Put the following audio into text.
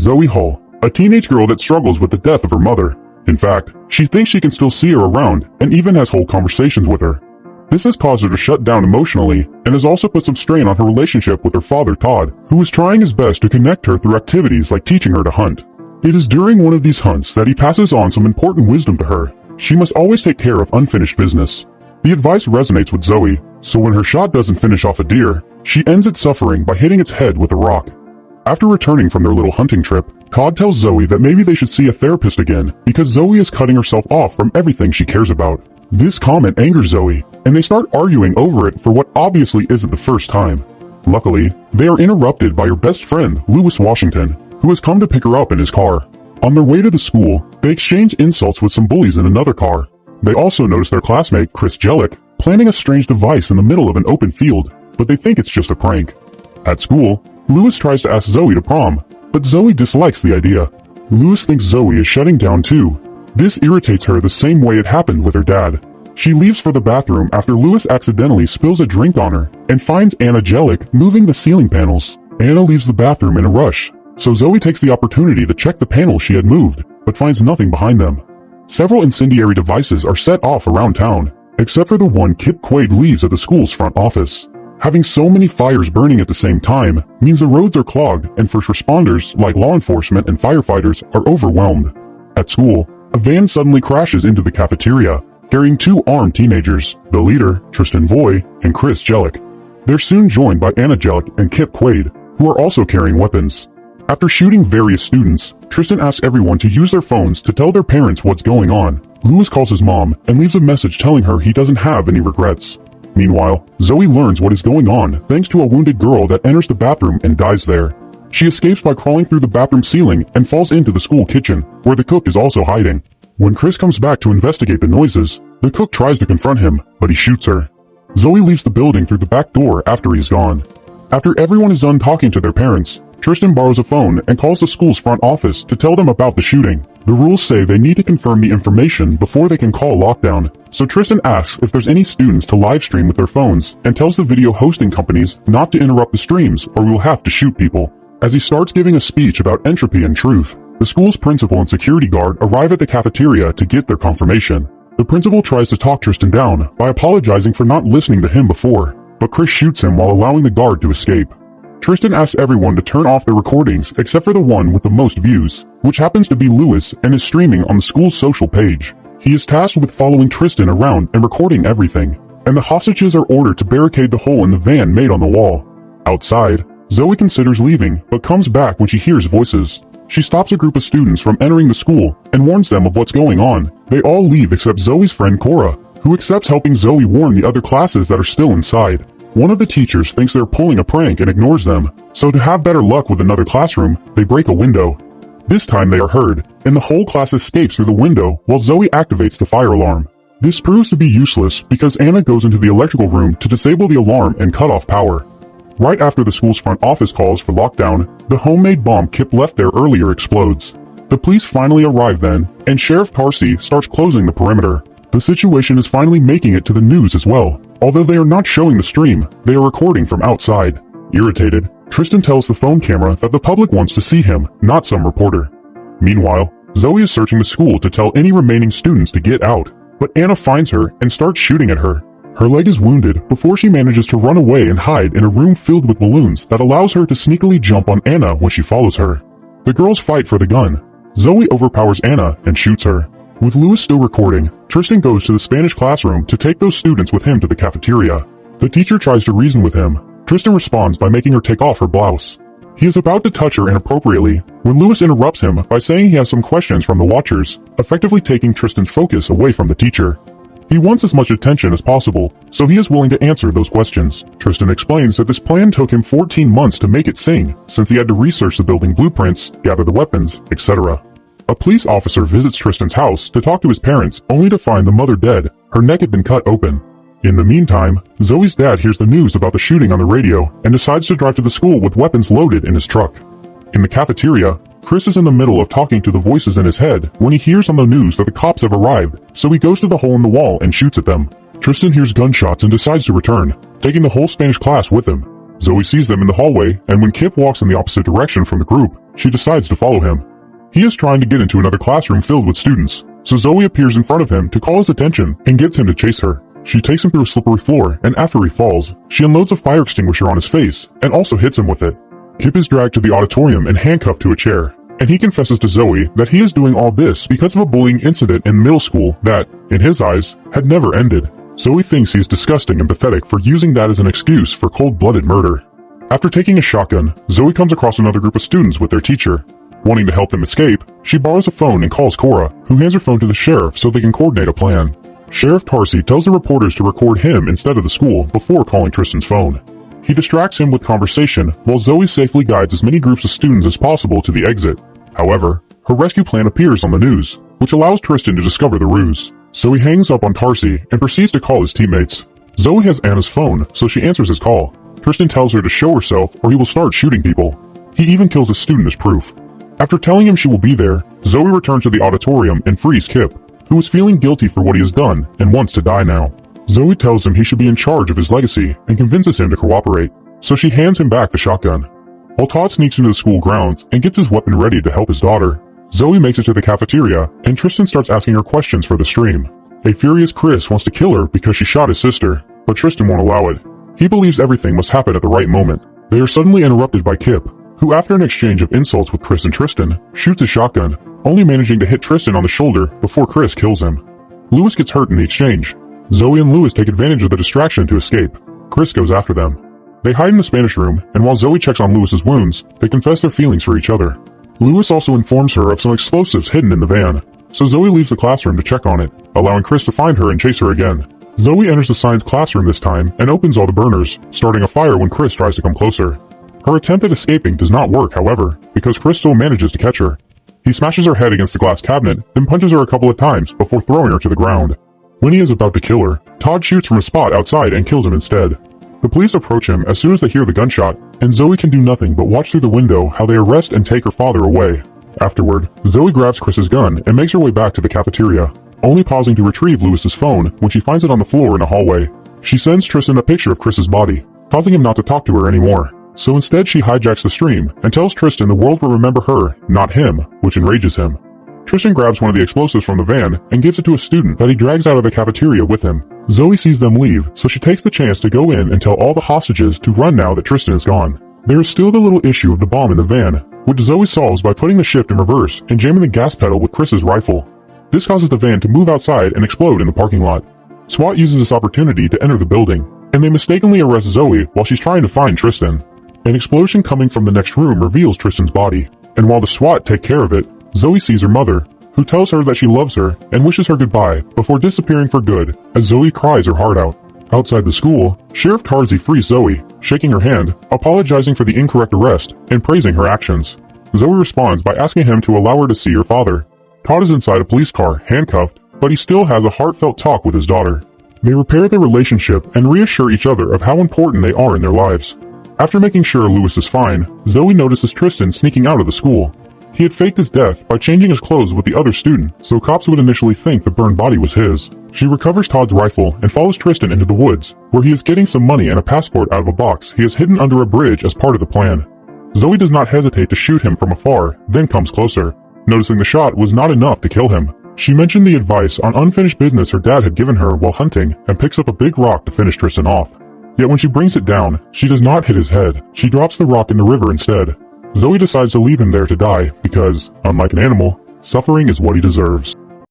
Zoe Hall, a teenage girl that struggles with the death of her mother. In fact, she thinks she can still see her around and even has whole conversations with her. This has caused her to shut down emotionally and has also put some strain on her relationship with her father Todd, who is trying his best to connect her through activities like teaching her to hunt. It is during one of these hunts that he passes on some important wisdom to her. She must always take care of unfinished business. The advice resonates with Zoe, so when her shot doesn't finish off a deer, she ends its suffering by hitting its head with a rock. After returning from their little hunting trip, Todd tells Zoe that maybe they should see a therapist again because Zoe is cutting herself off from everything she cares about. This comment angers Zoe, and they start arguing over it for what obviously isn't the first time. Luckily, they are interrupted by her best friend, Lewis Washington, who has come to pick her up in his car. On their way to the school, they exchange insults with some bullies in another car. They also notice their classmate, Chris Jellick, planning a strange device in the middle of an open field, but they think it's just a prank. At school, Lewis tries to ask Zoe to prom, but Zoe dislikes the idea. Lewis thinks Zoe is shutting down too. This irritates her the same way it happened with her dad. She leaves for the bathroom after Lewis accidentally spills a drink on her and finds Anna Jellick moving the ceiling panels. Anna leaves the bathroom in a rush, so Zoe takes the opportunity to check the panels she had moved, but finds nothing behind them. Several incendiary devices are set off around town, except for the one Kip Quaid leaves at the school's front office. Having so many fires burning at the same time means the roads are clogged and first responders, like law enforcement and firefighters, are overwhelmed. At school, a van suddenly crashes into the cafeteria, carrying two armed teenagers, the leader, Tristan Voy, and Chris Jellick. They're soon joined by Anna Jellick and Kip Quaid, who are also carrying weapons. After shooting various students, Tristan asks everyone to use their phones to tell their parents what's going on. Lewis calls his mom and leaves a message telling her he doesn't have any regrets. Meanwhile, Zoe learns what is going on thanks to a wounded girl that enters the bathroom and dies there. She escapes by crawling through the bathroom ceiling and falls into the school kitchen, where the cook is also hiding. When Chris comes back to investigate the noises, the cook tries to confront him, but he shoots her. Zoe leaves the building through the back door after he's gone. After everyone is done talking to their parents, Tristan borrows a phone and calls the school's front office to tell them about the shooting. The rules say they need to confirm the information before they can call lockdown, so Tristan asks if there's any students to live stream with their phones and tells the video hosting companies not to interrupt the streams or we will have to shoot people. As he starts giving a speech about entropy and truth, the school's principal and security guard arrive at the cafeteria to get their confirmation. The principal tries to talk Tristan down by apologizing for not listening to him before, but Chris shoots him while allowing the guard to escape. Tristan asks everyone to turn off their recordings except for the one with the most views, which happens to be Lewis and is streaming on the school's social page. He is tasked with following Tristan around and recording everything, and the hostages are ordered to barricade the hole in the van made on the wall. Outside, Zoe considers leaving but comes back when she hears voices. She stops a group of students from entering the school and warns them of what's going on. They all leave except Zoe's friend Cora, who accepts helping Zoe warn the other classes that are still inside. One of the teachers thinks they're pulling a prank and ignores them, so to have better luck with another classroom, they break a window. This time they are heard, and the whole class escapes through the window while Zoe activates the fire alarm. This proves to be useless because Anna goes into the electrical room to disable the alarm and cut off power. Right after the school's front office calls for lockdown, the homemade bomb Kip left there earlier explodes. The police finally arrive then, and Sheriff Tarsi starts closing the perimeter. The situation is finally making it to the news as well. Although they are not showing the stream, they are recording from outside. Irritated, Tristan tells the phone camera that the public wants to see him, not some reporter. Meanwhile, Zoe is searching the school to tell any remaining students to get out, but Anna finds her and starts shooting at her. Her leg is wounded before she manages to run away and hide in a room filled with balloons that allows her to sneakily jump on Anna when she follows her. The girls fight for the gun. Zoe overpowers Anna and shoots her. With Lewis still recording, Tristan goes to the Spanish classroom to take those students with him to the cafeteria. The teacher tries to reason with him. Tristan responds by making her take off her blouse. He is about to touch her inappropriately when Lewis interrupts him by saying he has some questions from the watchers, effectively taking Tristan's focus away from the teacher. He wants as much attention as possible, so he is willing to answer those questions. Tristan explains that this plan took him 14 months to make it sing, since he had to research the building blueprints, gather the weapons, etc. A police officer visits Tristan's house to talk to his parents, only to find the mother dead. Her neck had been cut open. In the meantime, Zoe's dad hears the news about the shooting on the radio and decides to drive to the school with weapons loaded in his truck. In the cafeteria, Chris is in the middle of talking to the voices in his head when he hears on the news that the cops have arrived, so he goes to the hole in the wall and shoots at them. Tristan hears gunshots and decides to return, taking the whole Spanish class with him. Zoe sees them in the hallway, and when Kip walks in the opposite direction from the group, she decides to follow him. He is trying to get into another classroom filled with students, so Zoe appears in front of him to call his attention and gets him to chase her. She takes him through a slippery floor, and after he falls, she unloads a fire extinguisher on his face and also hits him with it. Kip is dragged to the auditorium and handcuffed to a chair, and he confesses to Zoe that he is doing all this because of a bullying incident in middle school that, in his eyes, had never ended. Zoe thinks he is disgusting and pathetic for using that as an excuse for cold-blooded murder. After taking a shotgun, Zoe comes across another group of students with their teacher. Wanting to help them escape, she borrows a phone and calls Cora, who hands her phone to the sheriff so they can coordinate a plan. Sheriff Tarsi tells the reporters to record him instead of the school before calling Tristan's phone. He distracts him with conversation while Zoe safely guides as many groups of students as possible to the exit. However, her rescue plan appears on the news, which allows Tristan to discover the ruse. So he hangs up on Tarsi and proceeds to call his teammates. Zoe has Anna's phone, so she answers his call. Tristan tells her to show herself or he will start shooting people. He even kills a student as proof. After telling him she will be there, Zoe returns to the auditorium and frees Kip, who is feeling guilty for what he has done and wants to die now. Zoe tells him he should be in charge of his legacy and convinces him to cooperate, so she hands him back the shotgun. While Todd sneaks into the school grounds and gets his weapon ready to help his daughter, Zoe makes it to the cafeteria and Tristan starts asking her questions for the stream. A furious Chris wants to kill her because she shot his sister, but Tristan won't allow it. He believes everything must happen at the right moment. They are suddenly interrupted by Kip, who after an exchange of insults with Chris and Tristan, shoots his shotgun, only managing to hit Tristan on the shoulder before Chris kills him. Lewis gets hurt in the exchange. Zoe and Lewis take advantage of the distraction to escape. Chris goes after them. They hide in the Spanish room, and while Zoe checks on Lewis's wounds, they confess their feelings for each other. Lewis also informs her of some explosives hidden in the van, so Zoe leaves the classroom to check on it, allowing Chris to find her and chase her again. Zoe enters the science classroom this time and opens all the burners, starting a fire when Chris tries to come closer. Her attempt at escaping does not work, however, because Chris still manages to catch her. He smashes her head against the glass cabinet, then punches her a couple of times before throwing her to the ground. When he is about to kill her, Todd shoots from a spot outside and kills him instead. The police approach him as soon as they hear the gunshot, and Zoe can do nothing but watch through the window how they arrest and take her father away. Afterward, Zoe grabs Chris's gun and makes her way back to the cafeteria, only pausing to retrieve Lewis's phone when she finds it on the floor in a hallway. She sends Tristan a picture of Chris's body, causing him not to talk to her anymore. So instead she hijacks the stream and tells Tristan the world will remember her, not him, which enrages him. Tristan grabs one of the explosives from the van and gives it to a student that he drags out of the cafeteria with him. Zoe sees them leave, so she takes the chance to go in and tell all the hostages to run now that Tristan is gone. There is still the little issue of the bomb in the van, which Zoe solves by putting the shift in reverse and jamming the gas pedal with Chris's rifle. This causes the van to move outside and explode in the parking lot. SWAT uses this opportunity to enter the building, and they mistakenly arrest Zoe while she's trying to find Tristan. An explosion coming from the next room reveals Tristan's body, and while the SWAT take care of it, Zoe sees her mother, who tells her that she loves her and wishes her goodbye before disappearing for good as Zoe cries her heart out. Outside the school, Sheriff Tarsi frees Zoe, shaking her hand, apologizing for the incorrect arrest, and praising her actions. Zoe responds by asking him to allow her to see her father. Todd is inside a police car, handcuffed, but he still has a heartfelt talk with his daughter. They repair their relationship and reassure each other of how important they are in their lives. After making sure Lewis is fine, Zoe notices Tristan sneaking out of the school. He had faked his death by changing his clothes with the other student, so cops would initially think the burned body was his. She recovers Todd's rifle and follows Tristan into the woods, where he is getting some money and a passport out of a box he has hidden under a bridge as part of the plan. Zoe does not hesitate to shoot him from afar, then comes closer. Noticing the shot was not enough to kill him, she mentioned the advice on unfinished business her dad had given her while hunting and picks up a big rock to finish Tristan off. Yet when she brings it down, she does not hit his head. She drops the rock in the river instead. Zoe decides to leave him there to die because, unlike an animal, suffering is what he deserves.